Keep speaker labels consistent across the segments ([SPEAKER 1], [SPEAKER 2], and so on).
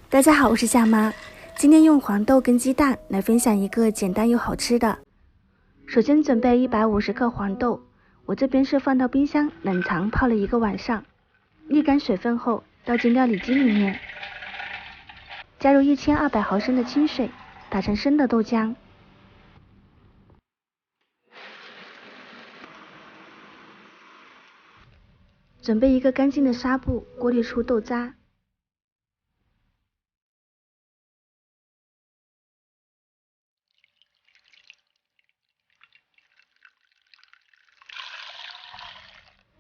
[SPEAKER 1] 大家好，我是夏妈。今天用黄豆跟鸡蛋来分享一个简单又好吃的。首先准备150克黄豆，我这边是放到冰箱冷藏泡了1个晚上，沥干水分后倒进料理机里面，加入1200毫升的清水，打成生的豆浆。准备一个干净的纱布，过滤出豆渣。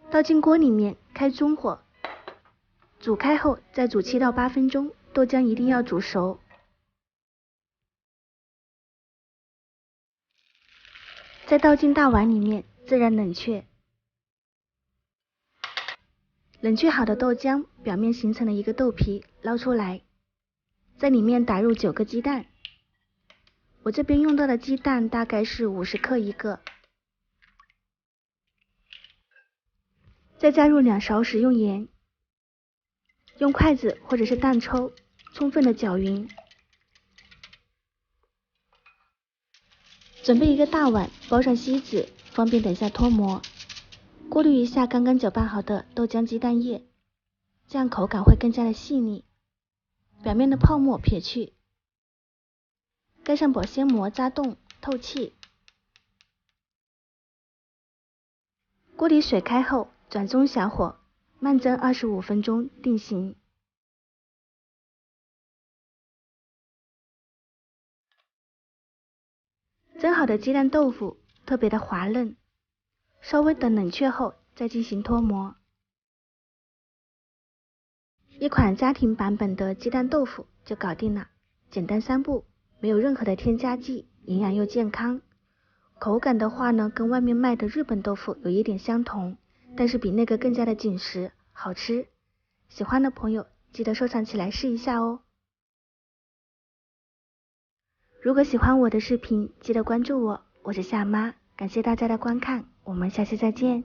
[SPEAKER 1] 倒进锅里面，开中火，煮开后再煮7到8分钟，豆浆一定要煮熟。再倒进大碗里面，自然冷却。冷却好的豆浆表面形成了一个豆皮，捞出来，在里面打入9个鸡蛋。我这边用到的鸡蛋大概是50克一个。再加入2勺食用盐，用筷子或者是蛋抽充分的搅匀。准备一个大碗，包上锡纸，方便等下脱模。过滤一下刚刚搅拌好的豆浆鸡蛋液，这样口感会更加的细腻，表面的泡沫撇去，盖上保鲜膜扎洞透气。锅里水开后，转中小火慢蒸25分钟定型。蒸好的鸡蛋豆腐特别的滑嫩，稍微等冷却后再进行脱模。一款家庭版本的鸡蛋豆腐就搞定了，简单3步，没有任何的添加剂，营养又健康。口感的话呢，跟外面卖的日本豆腐有一点相同，但是比那个更加的紧实，好吃。喜欢的朋友记得收藏起来试一下哦。如果喜欢我的视频，记得关注我，我是夏妈，感谢大家的观看，我们下期再见。